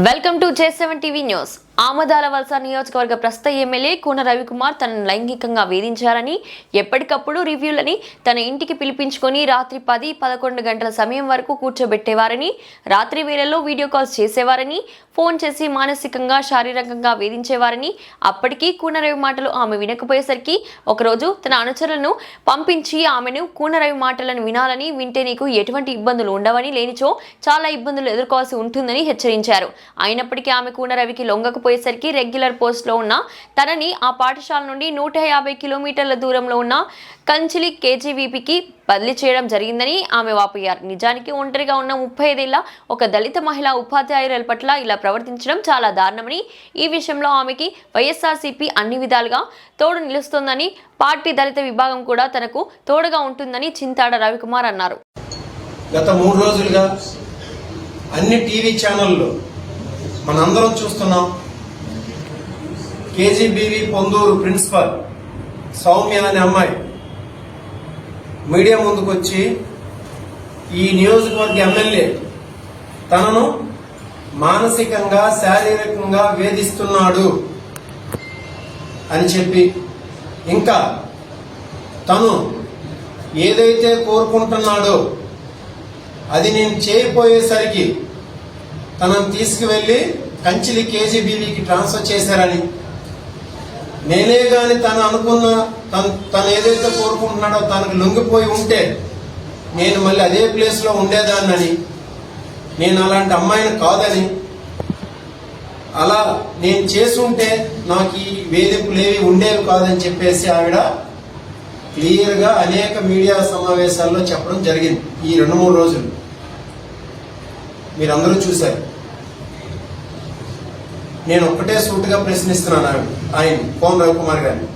Welcome to J7 TV news. Amadala వలస నియోజకవర్గ ప్రస్తుత ఎమ్మెల్యే కూన రవికుమార్ తనను లైంగికంగా వేధించారని ఎప్పటికప్పుడు రివ్యూలని తన ఇంటికి పిలిపించుకొని రాత్రి 10-11 గంటల సమయం వరకు కూర్చోబెట్టేవారని, రాత్రి వేళల్లో వీడియో కాల్స్ చేసేవారని, ఫోన్ చేసి మానసికంగా శారీరకంగా వేధించేవారని, అప్పటికీ కూన రవి మాటలు ఆమె వినకపోయేసరికి ఒకరోజు తన అనుచరులను పంపించి ఆమెను కూన రవి మాటలను వినాలని, వింటే నీకు ఎటువంటి ఇబ్బందులు ఉండవని, లేనిచో చాలా ఇబ్బందులు ఎదుర్కోవాల్సి ఉంటుందని హెచ్చరించారు. అయినప్పటికీ ఆమె కూన రవికి లొంగకపోయేసరికి రెగ్యులర్ పోస్ట్ లో ఉన్న తనని ఆ పాఠశాల నుండి 150 కిలోమీటర్ల దూరంలో ఉన్న కంచిలి కేజీవీపీకి బదిలీ చేయడం జరిగిందని ఆమె వాపోయారు. నిజానికి ఒంటరిగా ఉన్న 35 ఏళ్ల ఒక దళిత మహిళా ఉపాధ్యాయురాల పట్ల ఇలా ప్రవర్తించడం చాలా దారుణమని, ఈ విషయంలో ఆమెకి వైఎస్ఆర్సీపీ అన్ని విధాలుగా తోడు నిలుస్తోందని, పార్టీ దళిత విభాగం కూడా తనకు తోడుగా ఉంటుందని చింతాడ రవికుమార్ అన్నారు. గత 3 రోజులుగా అన్ని టీవీ ఛానల్లో మనందరం చూస్తున్నాం. కేజీబీవీ పొందూరు ప్రిన్సిపల్ సౌమ్య అనే అమ్మాయి మీడియా ముందుకు వచ్చి ఈ నియోజకవర్గ ఎమ్మెల్యే తనను మానసికంగా శారీరకంగా వేధిస్తున్నాడు అని చెప్పి, ఇంకా తను ఏదైతే కోరుకుంటున్నాడో అది నేను చేయపోయేసరికి తనను తీసుకువెళ్లి కంచిలి కేజీబీవీకి ట్రాన్స్ఫర్ చేశారని, నేనే గాని తను అనుకున్న తను ఏదైతే కోరుకుంటున్నాడో తనకు లొంగిపోయి ఉంటే నేను మళ్ళీ అదే ప్లేస్ లో ఉండేదాన్నని, నేను అలాంటి అమ్మాయిని కాదని, అలా నేను చేసుంటే నాకు ఈ వేధింపులు ఏవి ఉండేవి కాదని చెప్పేసి ఆవిడ క్లియర్ గా అనేక మీడియా సమావేశాల్లో చెప్పడం జరిగింది. ఈ 2-3 రోజులు మీరందరూ చూశారు. నేను ఒక్కటే సూటిగా ప్రశ్నిస్తున్నాను ఆయన కూన రవికుమార్ గారిని.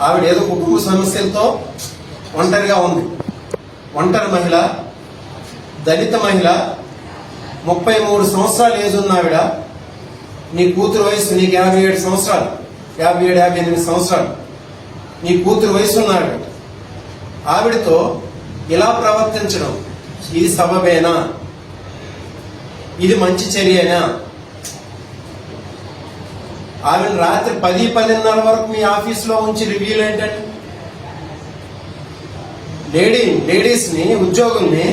ఆవిడ ఏదో కుటుంబ సమస్యలతో ఒంటరిగా ఉంది. ఒంటరి మహిళ, దళిత మహిళ, 33 సంవత్సరాలు ఏజ్ ఉన్న ఆవిడ. నీ కూతురు వయసు నీకు 57 సంవత్సరాలు, 57-58 సంవత్సరాలు. నీ కూతురు వయసు ఉన్న ఆవిడతో ఇలా ప్రవర్తించడం ఇది సబబేనా? ఇది మంచి చర్యనా? ఆమెను రాత్రి 10-10:30 వరకు మీ ఆఫీసులో ఉంచి రివ్యూలు ఏంటండి? లేడీస్ ని, ఉద్యోగుల్ని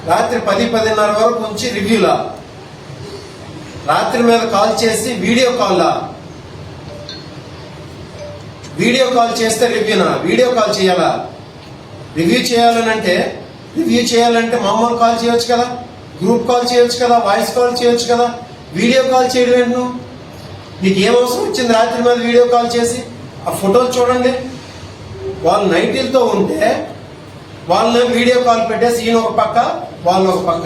రాత్రి 10-10:30 వరకు ఉంచి రివ్యూలా? రాత్రి మీద కాల్ చేసి వీడియో కాల్ చేస్తే రివ్యూనా? వీడియో కాల్ చేయాలా? రివ్యూ చేయాలంటే మామూలు కాల్ చేయొచ్చు కదా, గ్రూప్ కాల్ చేయొచ్చు కదా, వాయిస్ కాల్ చేయొచ్చు కదా. వీడియో కాల్ చేయడం ఏంటి? నువ్వు నీకు ఏం అవసరం వచ్చింది రాత్రి మీద వీడియో కాల్ చేసి? ఆ ఫోటోలు చూడండి. వాళ్ళు నైటీలతో ఉంటే వాళ్ళని వీడియో కాల్ పెట్టేసి ఈయన ఒక పక్క వాళ్ళు ఒక పక్క,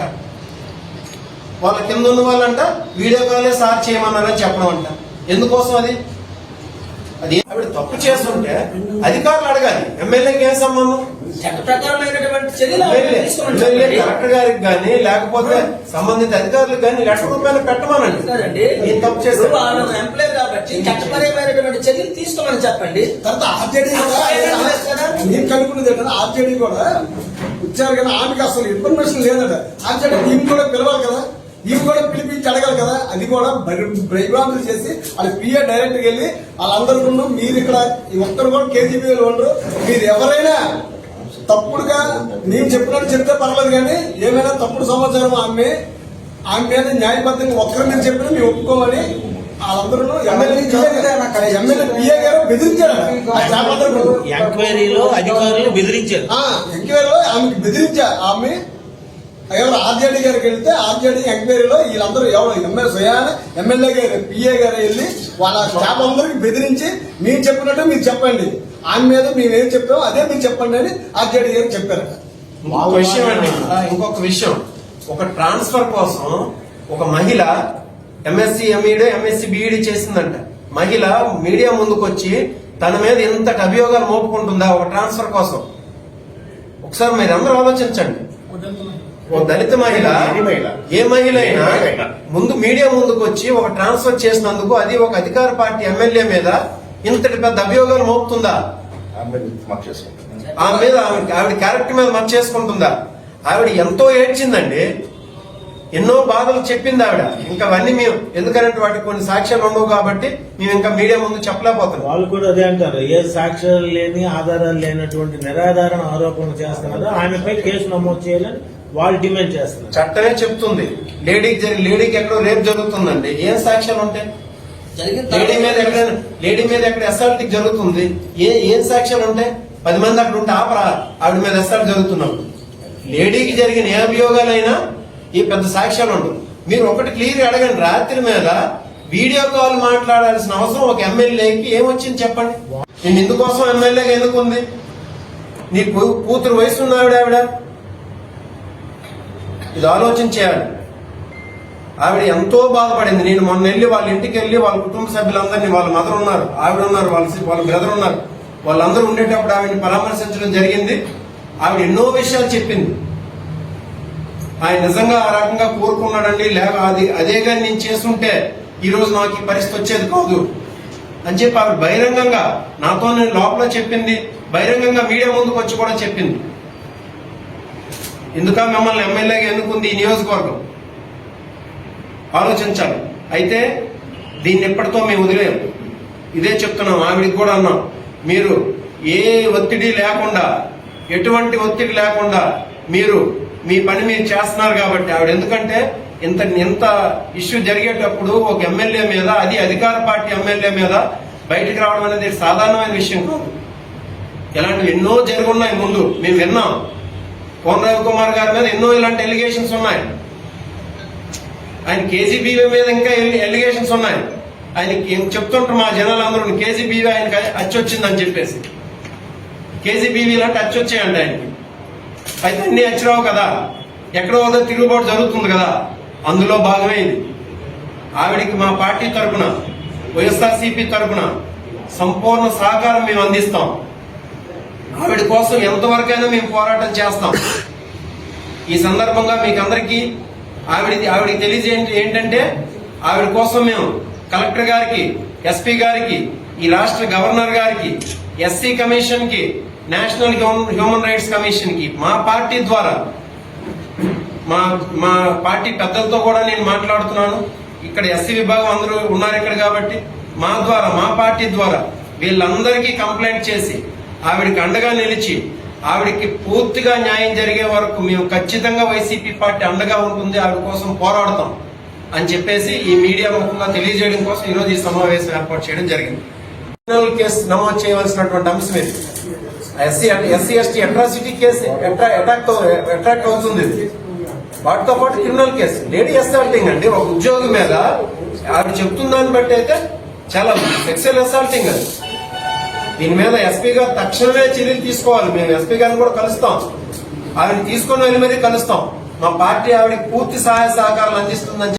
వాళ్ళ కింద ఉన్న వాళ్ళంట వీడియో కాలే సార్ చేయమన్నారని చెప్పడం అంట. ఎందుకోసం అది ఆవిడ తప్పు చేస్తుంటే అధికారులు అడగాలి. ఎమ్మెల్యేకి ఏం సంబంధం? కలెక్టర్ గారికి కానీ లేకపోతే సంబంధిత అధికారులకు కానీ ₹1,00,000 పెట్టమనండి. నేను తప్పు చేస్తాను ఎంప్లాయ్ కాబట్టి చట్టపరమైనటువంటి చర్యలు తీసుకోమని చెప్పండి. తర్వాత నేను కనుక్కున్నది ఏంటంటే ఆర్జేడీ కూడా వచ్చారు కానీ ఆమెకి అసలు ఇన్ఫర్మేషన్ లేదట. ఆర్జేడీ ఈమె కూడా పిలవాలి కదా, ఈమె కూడా పిలిపించి అడగాలి కదా. అది కూడా భయభ్రాంతులు చేసి వాళ్ళ పిఏ డైరెక్ట్ వెళ్ళి వాళ్ళందరికీ మీరు ఇక్కడ ఒక్కరు కూడా కేజీబీలో ఉండరు, మీరు ఎవరైనా తప్పుడుగా నేను చెప్పినట్టు చెప్తే పర్లేదు, కానీ ఏమైనా తప్పుడు సమాచారం ఆమె మీద న్యాయబద్ధంగా ఒక్కరి మీద చెప్పినా మేము ఒప్పుకోమని వాళ్ళందరూ ఎమ్మెల్యే పిఏ గారు బెదిరించారు. ఎంక్వైరీలో అధికారులు బెదిరించారు. ఎంక్వైరీలో ఆమెకి బెదిరించారు. ఆమె ఎవరు ఆర్జేడీ గారికి వెళ్తే ఆర్జేడీ ఎంక్వైరీలో వీళ్ళందరూ ఎవరు ఎమ్మెల్యే గారు, పిఏ గారు వెళ్ళి వాళ్ళ స్టాఫ్ అందరికి బెదిరించి మేము చెప్పినట్టు మీరు చెప్పండి, ఆమె మీద మేమేం చెప్పామో అదే మీరు చెప్పండి అని ఆర్జేడీ గారు చెప్పారట. ఇంకొక విషయం, ఒక ట్రాన్స్ఫర్ కోసం ఒక మహిళ ఎంఎస్సి ఎంఈడీ ఎంఎస్సి బిఈడి చేసిందంట. మహిళ మీడియా ముందుకు వచ్చి తన మీద ఇంతటి అభియోగాలు మోపుకుంటుందా ఒక ట్రాన్స్ఫర్ కోసం? ఒకసారి మీరు అందరూ ఆలోచించండి. ఓ దళిత మహిళ, ఏ మహిళ అయినా ముందు మీడియా ముందుకు వచ్చి ఒక ట్రాన్స్ఫర్ చేసినందుకు అది ఒక అధికార పార్టీ ఎమ్మెల్యే మీద ఇంతటి పెద్ద అభియోగాలు మోపుతుందా? ఆమె మీద ఆవిడ క్యారెక్టర్ మీద మర్చి చేసుకుంటుందా? ఆవిడ ఎంతో ఏడ్చిందండి. ఎన్నో బాధలు చెప్పింది ఆవిడ. ఇంకా అవన్నీ మేము ఎందుకంటే వాటికి కొన్ని సాక్ష్యాలు ఉండవు కాబట్టి మేము ఇంకా మీడియా ముందు చెప్పలేకపోతున్నాం. వాళ్ళు కూడా అదే అంటారు, ఏ సాక్ష్యాలు లేని ఆధారాలు లేనటువంటి నిరాధారణ ఆరోపణలు చేస్తున్నారు, ఆమెపై కేసు నమోదు చేయాలని వాళ్ళు డిమాండ్ చేస్తున్నారు. చట్టమే చెప్తుంది లేడీకి ఎక్కడో రేపు జరుగుతుందండి, ఏం సాక్ష్యాలు ఉంటాయి? లేడీ మీద ఎక్కడ అసాల్ట్ జరుగుతుంది, ఏం సాక్ష్యాలు ఉంటాయి? 10 మంది అక్కడ ఉంటే ఆపరా ఆవిడ మీద అసాల్ట్ జరుగుతున్నప్పుడు. లేడీకి జరిగిన ఏ అభియోగాలైనా ఈ పెద్ద సాక్ష్యాలు ఉండవు. మీరు ఒకటి క్లియర్ అడగండి, రాత్రి మీద వీడియో కాల్ మాట్లాడాల్సిన అవసరం ఒక ఎమ్మెల్యేకి ఏమొచ్చింది చెప్పండి? నేను ఇందుకోసం ఎమ్మెల్యేగా ఎందుకు ఉంది? నీ కూతురు వయసు ఉన్న ఆవిడ ఇది ఆలోచన చేయాలి. ఆవిడ ఎంతో బాధపడింది. నేను మొన్న వెళ్ళి వాళ్ళ ఇంటికి వెళ్ళి వాళ్ళ కుటుంబ సభ్యులందరినీ, వాళ్ళ మదర్ ఉన్నారు, ఆవిడ ఉన్నారు, వాళ్ళ బ్రదర్ ఉన్నారు, వాళ్ళందరూ ఉండేటప్పుడు ఆవిడని పరామర్శించడం జరిగింది. ఆవిడ ఎన్నో విషయాలు చెప్పింది. ఆయన నిజంగా ఆ రకంగా కోరుకున్నాడండి, లేక అదే కానీ నేను చేస్తుంటే ఈ రోజు నాకు ఈ పరిస్థితి వచ్చేది కాదు అని చెప్పి ఆవిడ బహిరంగంగా నాతో నేను లోపల చెప్పింది, బహిరంగంగా మీడియా ముందుకు వచ్చి కూడా చెప్పింది. ఎందుక మిమ్మల్ని ఎమ్మెల్యేగా ఎన్నుకుంది ఈ నియోజకవర్గం ఆలోచించాలి. అయితే దీన్ని ఎప్పటితో మేము వదిలేము, ఇదే చెప్తున్నాం. ఆవిడికి కూడా అన్నాం, మీరు ఏ ఒత్తిడి లేకుండా, ఎటువంటి ఒత్తిడి లేకుండా మీరు మీ పని మీరు చేస్తున్నారు కాబట్టి ఆవిడ. ఎందుకంటే ఇంత ఇష్యూ జరిగేటప్పుడు ఒక ఎమ్మెల్యే మీద, అది అధికార పార్టీ ఎమ్మెల్యే మీద బయటికి రావడం అనేది సాధారణమైన విషయం కాదు. ఇలాంటివి ఎన్నో జరుగున్నాయి. ముందు మేము విన్నాం, కోన రవికుమార్ గారి మీద ఎన్నో ఇలాంటి ఎలిగేషన్స్ ఉన్నాయి. ఆయన కేజీబీవీ మీద ఇంకా ఎలిగేషన్స్ ఉన్నాయి. ఆయనకి చెప్తుంటారు మా జనాలందరూ, కేజీబీవీ ఆయనకి అచ్చొచ్చిందని చెప్పేసి. కేజీబీవీ లాంటి అచ్చొచ్చాయండి ఆయనకి. అయితే అన్ని అచ్చిరావు కదా, ఎక్కడో వద్ద తిరుగుబాటు జరుగుతుంది కదా, అందులో భాగమే ఇది. ఆవిడికి మా పార్టీ తరఫున, వైఎస్ఆర్సీపీ తరఫున సంపూర్ణ సహకారం మేము అందిస్తాం. ఆవిడ కోసం ఎంతవరకైనా మేము పోరాటం చేస్తాం. ఈ సందర్భంగా మీకు అందరికీ ఆవిడికి తెలియజేయండి ఏంటంటే, ఆవిడ కోసం మేము కలెక్టర్ గారికి, ఎస్పీ గారికి, ఈ రాష్ట్ర గవర్నర్ గారికి, ఎస్సీ కమిషన్ కి, నేషనల్ హ్యూమన్ రైట్స్ కమిషన్ కి మా పార్టీ ద్వారా, మా పార్టీ పెద్దలతో కూడా నేను మాట్లాడుతున్నాను. ఇక్కడ ఎస్సీ విభాగం అందరూ ఉన్నారు ఇక్కడ కాబట్టి మా ద్వారా, మా పార్టీ ద్వారా వీళ్ళందరికీ కంప్లైంట్ చేసి ఆవిడికి అండగా నిలిచి ఆవిడికి పూర్తిగా న్యాయం జరిగే వరకు మేము ఖచ్చితంగా వైసీపీ పార్టీ అండగా ఉంటుంది, ఆవిడ కోసం పోరాడతాం అని చెప్పేసి ఈ మీడియా ముఖంగా తెలియజేయడం కోసం ఈరోజు ఈ సమావేశం ఏర్పాటు చేయడం జరిగింది. క్రిమినల్ కేసు నమోదు చేయవలసినటువంటి అంశం ఇది. SC ST atrocity case attract అవుతుంది. వాటితో పాటు క్రిమినల్ కేసు, లేడీ అసాల్టింగ్ అండి. ఒక ఉద్యోగి మీద ఆవిడ చెప్తున్న దాన్ని బట్టి అయితే చాలా సెక్సువల్ అసాల్టింగ్ అది. దీని మీద ఎస్పీ గారు తక్షణమే చర్యలు తీసుకోవాలి. మేము ఎస్పీ గారిని కూడా కలుస్తాం, ఆవిడ తీసుకొని వెళ్ళి మరీ కలుస్తాం. మా పార్టీ ఆవిడకి పూర్తి సహాయ సహకారాలు అందిస్తుందని